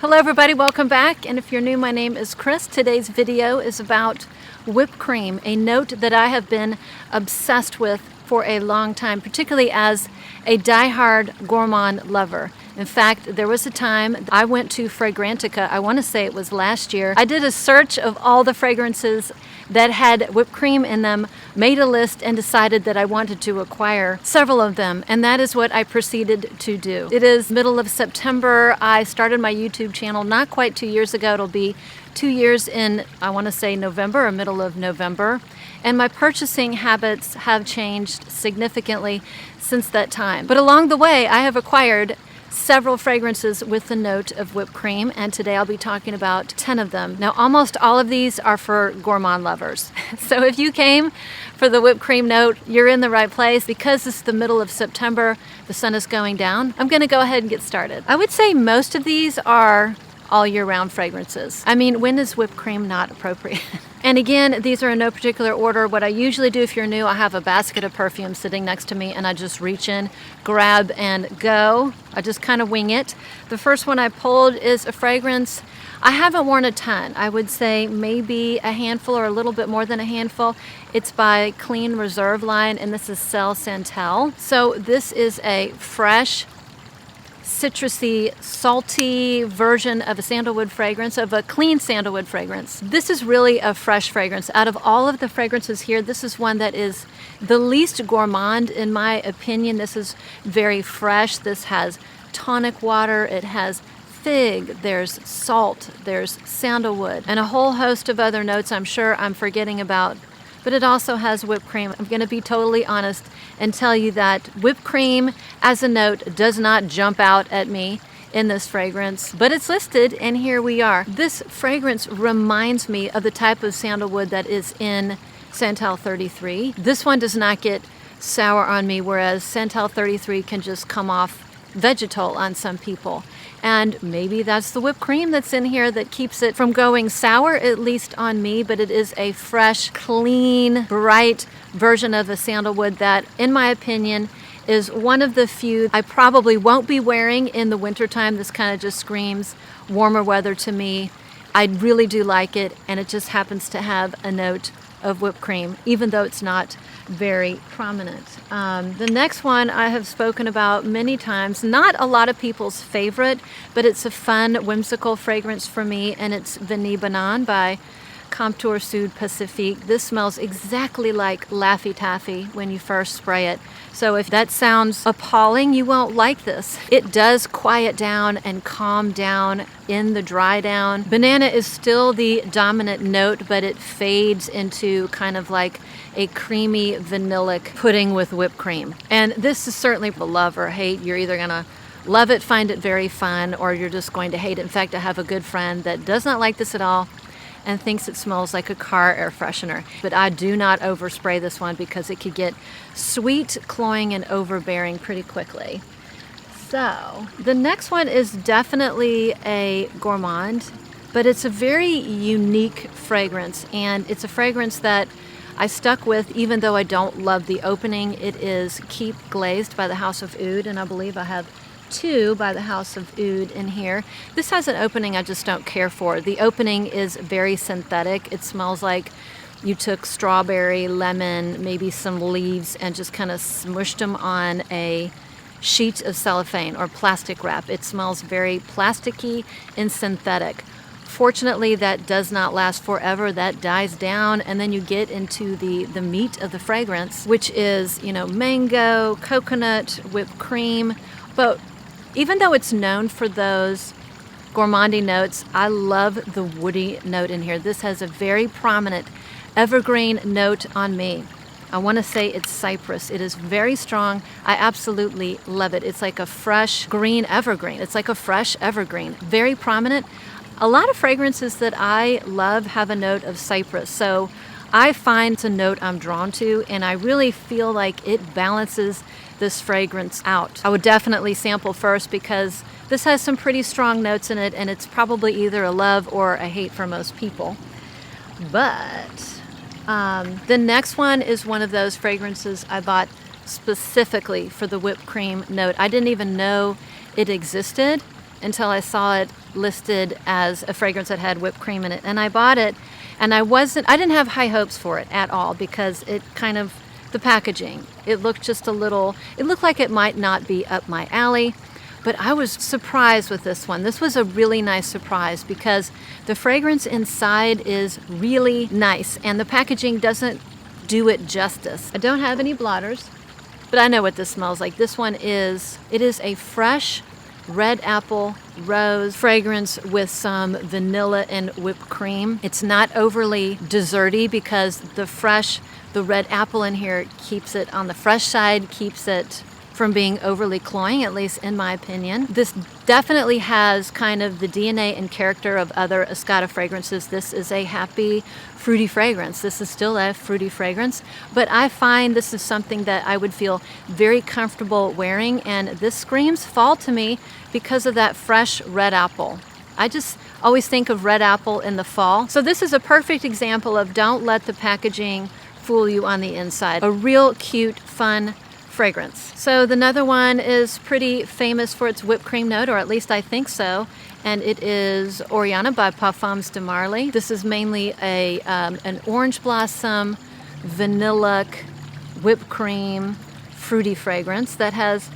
Hello everybody, welcome back. And if you're new, my name is Chris. Today's video is about whipped cream, a note that I have been obsessed with for a long time, particularly as a die-hard gourmand lover. In fact, there was a time I went to Fragrantica, I want to say it was last year. I did a search of all the fragrances that had whipped cream in them, made a list, and decided that I wanted to acquire several of them, and that is what I proceeded to do. It is middle of September. I started my YouTube channel not quite 2 years ago. It'll be 2 years in, I want to say November or middle of November, and my purchasing habits have changed significantly since that time. But along the way, I have acquired several fragrances with the note of whipped cream, and today I'll be talking about 10 of them. Now, almost all of these are for gourmand lovers. So if you came for the whipped cream note, you're in the right place. Because it's the middle of September, the sun is going down, I'm gonna go ahead and get started. I would say most of these are all year round fragrances. I mean, when is whipped cream not appropriate? And again, these are in no particular order. What I usually do, if you're new, I have a basket of perfumes sitting next to me and I just reach in, grab, and go. I just kind of wing it. The first one I pulled is a fragrance I haven't worn a ton. I would say maybe a handful or a little bit more than a handful. It's by Clean Reserve line, and this is Sel Santel. So this is a fresh, citrusy, salty version of a sandalwood fragrance, of a clean sandalwood fragrance. This is really a fresh fragrance. Out of all of the fragrances here, this is one that is the least gourmand in my opinion. This is very fresh. This has tonic water. It has fig, there's salt, there's sandalwood, and a whole host of other notes I'm sure I'm forgetting about. But it also has whipped cream. I'm going to be totally honest and tell you that whipped cream as a note does not jump out at me in this fragrance, but it's listed, and here we are. This fragrance reminds me of the type of sandalwood that is in Santal 33. This one does not get sour on me, whereas Santal 33 can just come off vegetal on some people. And maybe that's the whipped cream that's in here that keeps it from going sour, at least on me, but it is a fresh, clean, bright version of a sandalwood that, in my opinion, is one of the few I probably won't be wearing in the wintertime. This kind of just screams warmer weather to me. I really do like it, and it just happens to have a note of whipped cream, even though it's not very prominent. The next one I have spoken about many times, not a lot of people's favorite, but it's a fun, whimsical fragrance for me, and it's Vanille Banane by Comptoir Sud Pacifique. This smells exactly like Laffy Taffy when you first spray it. So if that sounds appalling, you won't like this. It does quiet down and calm down in the dry down. Banana is still the dominant note, but it fades into kind of like a creamy vanillic pudding with whipped cream. And this is certainly a love or hate. You're either gonna love it, find it very fun, or you're just going to hate it. In fact, I have a good friend that does not like this at all and thinks it smells like a car air freshener. But I do not overspray this one because it could get sweet, cloying, and overbearing pretty quickly. So the next one is definitely a gourmand, but it's a very unique fragrance, and it's a fragrance that I stuck with even though I don't love the opening. It is Keep Glazed by the House of Oud, and I believe I have THOO by the House of Oud in here. This has an opening I just don't care for. The opening is very synthetic. It smells like you took strawberry, lemon, maybe some leaves, and just kind of smushed them on a sheet of cellophane or plastic wrap. It smells very plasticky and synthetic. Fortunately, that does not last forever. That dies down, and then you get into the meat of the fragrance, which is, mango, coconut, whipped cream. But even though it's known for those gourmandy notes, I love the woody note in here. This has a very prominent evergreen note on me. I want to say it's cypress. It is very strong. I absolutely love it. It's like a fresh green evergreen. It's like a fresh evergreen. Very prominent. A lot of fragrances that I love have a note of cypress. So I find it's a note I'm drawn to, and I really feel like it balances this fragrance out. I would definitely sample first because this has some pretty strong notes in it, and it's probably either a love or a hate for most people. But the next one is one of those fragrances I bought specifically for the whipped cream note. I didn't even know it existed until I saw it listed as a fragrance that had whipped cream in it. And I bought it, and I didn't have high hopes for it at all, because it kind of, the packaging, it looked just a little, it looked like it might not be up my alley. But I was surprised with this one. This was a really nice surprise, because the fragrance inside is really nice and the packaging doesn't do it justice. I don't have any blotters, but I know what this smells like. This one is a fresh red apple rose fragrance with some vanilla and whipped cream. It's not overly desserty, because the red apple in here keeps it on the fresh side, keeps it from being overly cloying, at least in my opinion. This definitely has kind of the DNA and character of other Escada fragrances. This is a happy, fruity fragrance. This is still a fruity fragrance, but I find this is something that I would feel very comfortable wearing, and this screams fall to me because of that fresh red apple. I just always think of red apple in the fall. So this is a perfect example of don't let the packaging fool you on the inside. A real cute, fun fragrance. So the another one is pretty famous for its whipped cream note, or at least I think so, and it is Oriana by Parfums de Marly. This is mainly an orange blossom, vanilla, whipped cream, fruity fragrance that has,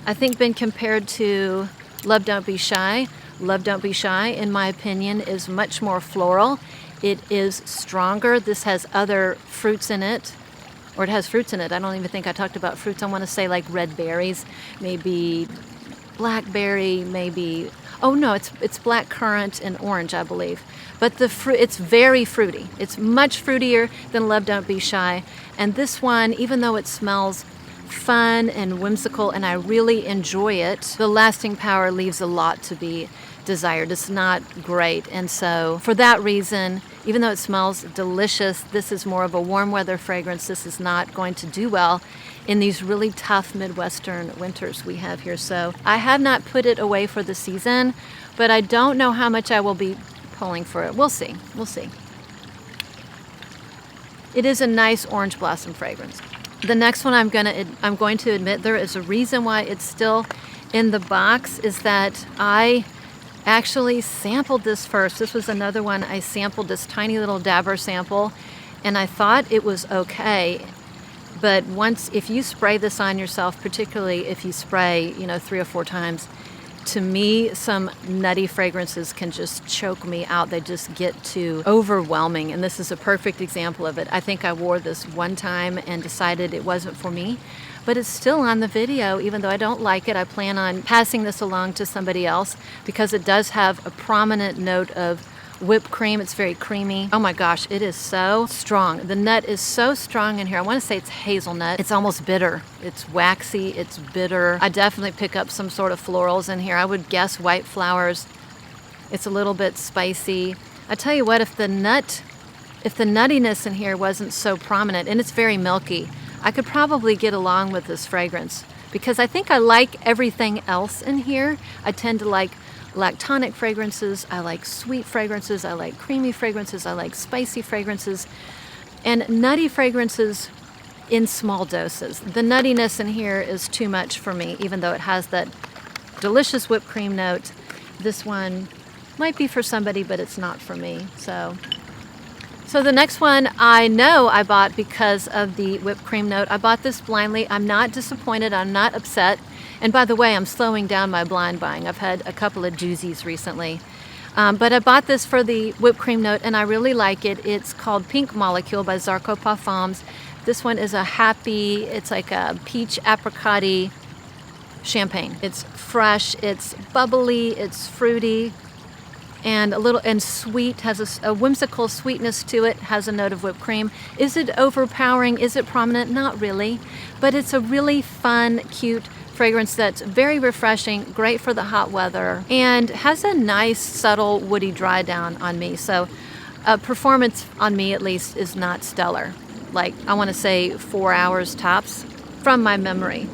I think, been compared to Love Don't Be Shy. Love Don't Be Shy, in my opinion, is much more floral. It is stronger. This has other fruits in it. Or it has fruits in it. I don't even think I talked about fruits. I want to say like red berries, maybe blackberry, maybe, oh no, it's black currant and orange, I believe. But it's very fruity. It's much fruitier than Love Don't Be Shy. And this one, even though it smells fun and whimsical and I really enjoy it, the lasting power leaves a lot to be desired. It's not great. And so for that reason, even though it smells delicious, this is more of a warm weather fragrance. This is not going to do well in these really tough Midwestern winters we have here. So I have not put it away for the season, but I don't know how much I will be pulling for it. We'll see. We'll see. It is a nice orange blossom fragrance. The next one I'm going to admit there is a reason why it's still in the box, is that I actually sampled this first. This was another one I sampled, this tiny little dabber sample, and I thought it was okay. But if you spray this on yourself, particularly if you spray, 3 or 4 times, to me, some nutty fragrances can just choke me out. They just get too overwhelming, and this is a perfect example of it. I think I wore this one time and decided it wasn't for me, but it's still on the video. Even though I don't like it, I plan on passing this along to somebody else because it does have a prominent note of whipped cream. It's very creamy. Oh my gosh, it is so strong. The nut is so strong in here. I want to say it's hazelnut. It's almost bitter. It's waxy, it's bitter. I definitely pick up some sort of florals in here. I would guess white flowers. It's a little bit spicy. I tell you what, if the nuttiness in here wasn't so prominent, and it's very milky, I could probably get along with this fragrance because I think I like everything else in here. I tend to like lactonic fragrances, I like sweet fragrances, I like creamy fragrances, I like spicy fragrances, and nutty fragrances in small doses. The nuttiness in here is too much for me, even though it has that delicious whipped cream note. This one might be for somebody, but it's not for me. So the next one I know I bought because of the whipped cream note. I bought this blindly. I'm not disappointed. I'm not upset. And by the way, I'm slowing down my blind buying. I've had a couple of doozies recently. But I bought this for the whipped cream note, and I really like it. It's called Pink Molecule by Zarkoperfume. This one is it's like a peach apricot-y champagne. It's fresh, it's bubbly, it's fruity, and sweet, has a whimsical sweetness to it, has a note of whipped cream. Is it overpowering? Is it prominent? Not really, but it's a really fun, cute fragrance that's very refreshing, great for the hot weather, and has a nice, subtle, woody dry down on me. So performance on me, at least, is not stellar. Like, I want to say 4 hours tops from my memory.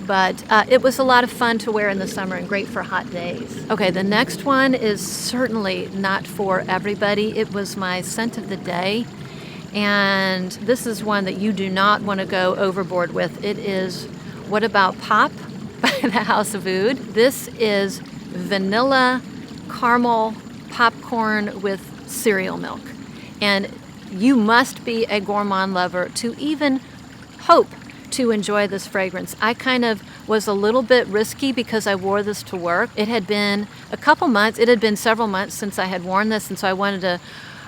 But it was a lot of fun to wear in the summer and great for hot days. Okay, the next one is certainly not for everybody. It was my scent of the day, and this is one that you do not want to go overboard with. It is What About Pop by the House of Oud. This is vanilla caramel popcorn with cereal milk. And you must be a gourmand lover to even hope to enjoy this fragrance. I kind of was a little bit risky because I wore this to work. It had been a couple months, it had been several months since I had worn this, and so I wanted to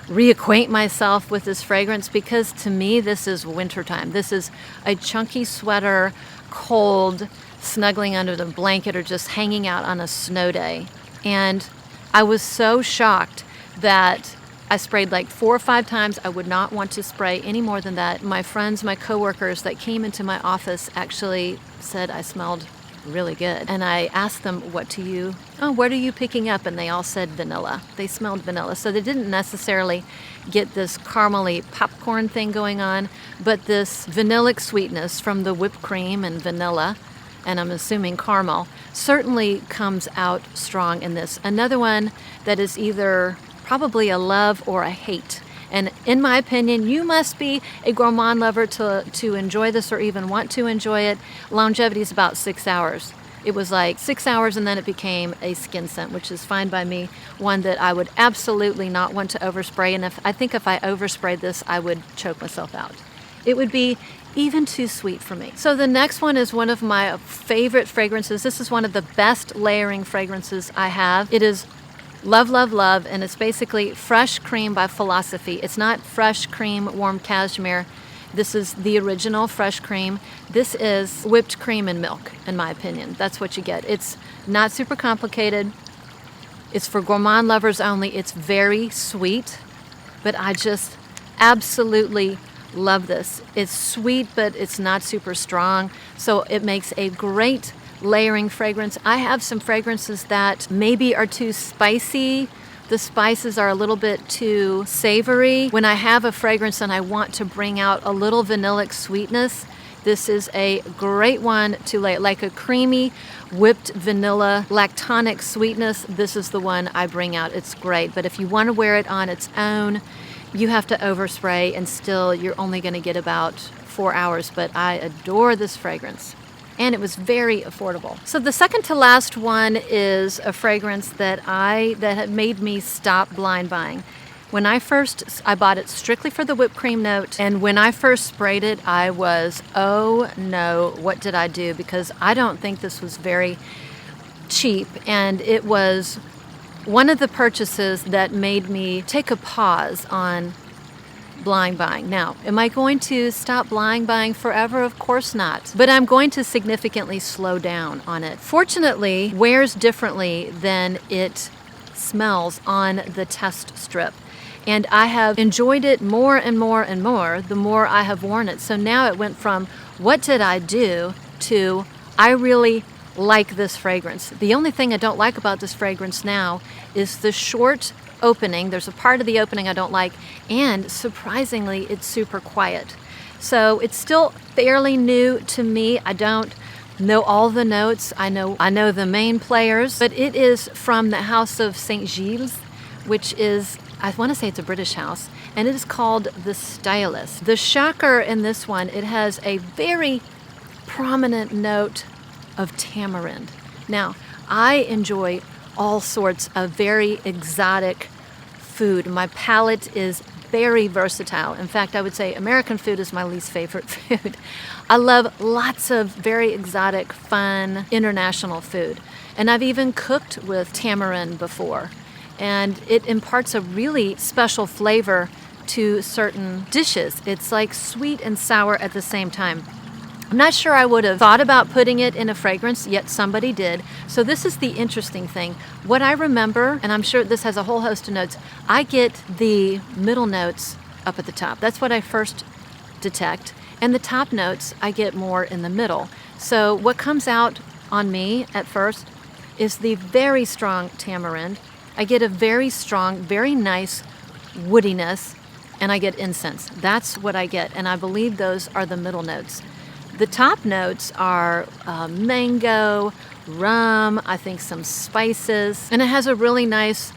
reacquaint myself with this fragrance because to me this is wintertime. This is a chunky sweater, cold, snuggling under the blanket or just hanging out on a snow day. And I was so shocked that I sprayed like 4 or 5 times. I would not want to spray any more than that. My friends, my coworkers that came into my office actually said I smelled really good. And I asked them, what are you picking up? And they all said vanilla. They smelled vanilla. So they didn't necessarily get this caramely popcorn thing going on, but this vanillic sweetness from the whipped cream and vanilla, and I'm assuming caramel, certainly comes out strong in this. Another one that is either probably a love or a hate. And in my opinion, you must be a gourmand lover to enjoy this or even want to enjoy it. Longevity is about 6 hours. It was like 6 hours and then it became a skin scent, which is fine by me. One that I would absolutely not want to overspray. And I think if I oversprayed this, I would choke myself out. It would be even too sweet for me. So the next one is one of my favorite fragrances. This is one of the best layering fragrances I have. It is Love, Love, Love, and it's basically Fresh Cream by Philosophy. It's not Fresh Cream Warm Cashmere. This is the original Fresh Cream. This is whipped cream and milk, in my opinion. That's what you get. It's not super complicated. It's for gourmand lovers only. It's very sweet, but I just absolutely love this. It's sweet, but it's not super strong, so it makes a great layering fragrance. I have some fragrances that maybe are too spicy. The spices are a little bit too savory. When I have a fragrance and I want to bring out a little vanillic sweetness, this is a great one to lay, like a creamy whipped vanilla lactonic sweetness. This is the one I bring out. It's great. But if you want to wear it on its own, you have to overspray, and still you're only going to get about 4 hours. But I adore this fragrance. And it was very affordable. So the second to last one is a fragrance that had made me stop blind buying. When I bought it strictly for the whipped cream note, and when I first sprayed it, I was, oh no, what did I do? Because I don't think this was very cheap, and it was one of the purchases that made me take a pause on blind buying. Now, am I going to stop blind buying forever? Of course not. But I'm going to significantly slow down on it. Fortunately, it wears differently than it smells on the test strip. And I have enjoyed it more and more and more the more I have worn it. So now it went from what did I do to I really like this fragrance. The only thing I don't like about this fragrance now is the short opening. There's a part of the opening I don't like, and surprisingly it's super quiet. So it's still fairly new to me. I don't know all the notes. I know the main players, but it is from the house of St. Giles, which is, I want to say it's a British house, and it is called The Stylist. The shocker in this one, it has a very prominent note of tamarind. Now, I enjoy all sorts of very exotic food. My palate is very versatile. In fact, I would say American food is my least favorite food. I love lots of very exotic, fun, international food. And I've even cooked with tamarind before. And it imparts a really special flavor to certain dishes. It's like sweet and sour at the same time. I'm not sure I would have thought about putting it in a fragrance, yet somebody did. So this is the interesting thing. What I remember, and I'm sure this has a whole host of notes, I get the middle notes up at the top. That's what I first detect. And the top notes, I get more in the middle. So what comes out on me at first is the very strong tamarind. I get a very strong, very nice woodiness, and I get incense. That's what I get, and I believe those are the middle notes. The top notes are mango, rum, I think some spices, and it has a really nice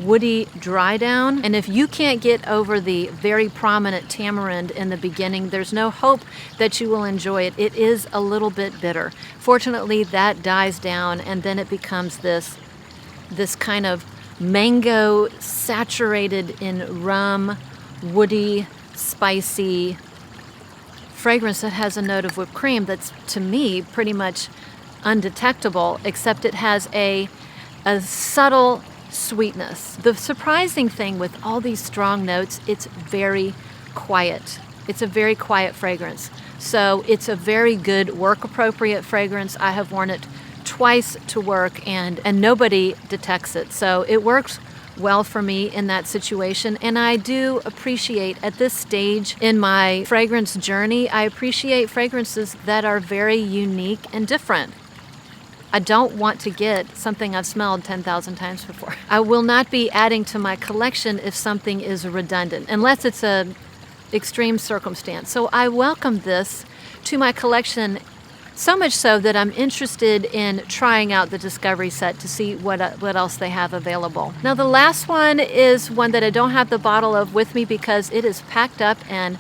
woody dry down. And if you can't get over the very prominent tamarind in the beginning, there's no hope that you will enjoy it. It is a little bit bitter. Fortunately, that dies down, and then it becomes this this kind of mango saturated in rum, woody, spicy fragrance that has a note of whipped cream that's, to me, pretty much undetectable, except it has a subtle sweetness. The surprising thing with all these strong notes, it's very quiet. It's a very quiet fragrance. So it's a very good work appropriate fragrance. I have worn it twice to work and nobody detects it. So it works well for me in that situation. And I do appreciate at this stage in my fragrance journey, I appreciate fragrances that are very unique and different. I don't want to get something I've smelled 10,000 times before. I will not be adding to my collection if something is redundant, unless it's a extreme circumstance. So I welcome this to my collection, so much so that I'm interested in trying out the Discovery set to see what else they have available. Now the last one is one that I don't have the bottle of with me because it is packed up and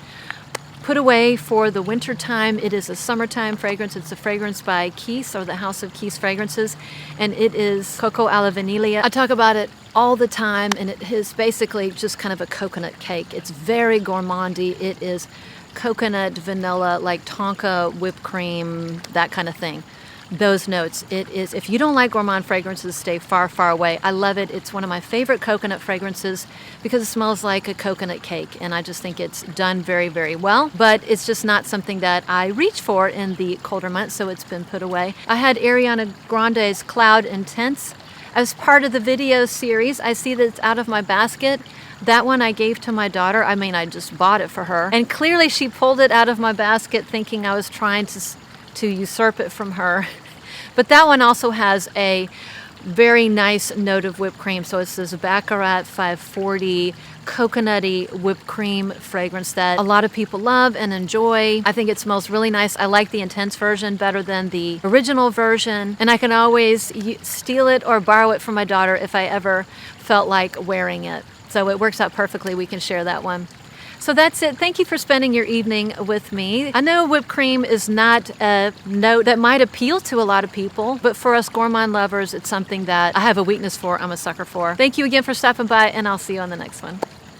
put away for the winter time. It is a summertime fragrance. It's a fragrance by Keys, or the House of Keys Fragrances, and it is Cocco alla Vaniglia. I talk about it all the time, and it is basically just kind of a coconut cake. It's very gourmandy. It is coconut, vanilla, like tonka, whipped cream, that kind of thing. Those notes. It is, if you don't like gourmand fragrances, stay far, far away. I love it. It's one of my favorite coconut fragrances because it smells like a coconut cake, and I just think it's done very, very well. But it's just not something that I reach for in the colder months, so it's been put away. I had Ariana Grande's Cloud Intense as part of the video series. I see that it's out of my basket. That one I gave to my daughter. I mean, I just bought it for her. And clearly she pulled it out of my basket thinking I was trying to usurp it from her. But that one also has a very nice note of whipped cream. So it's this Baccarat 540 coconutty whipped cream fragrance that a lot of people love and enjoy. I think it smells really nice. I like the intense version better than the original version. And I can always steal it or borrow it from my daughter if I ever felt like wearing it. So it works out perfectly. We can share that one. So that's it. Thank you for spending your evening with me. I know whipped cream is not a note that might appeal to a lot of people, but for us gourmand lovers, it's something that I have a weakness for. I'm a sucker for. Thank you again for stopping by, and I'll see you on the next one.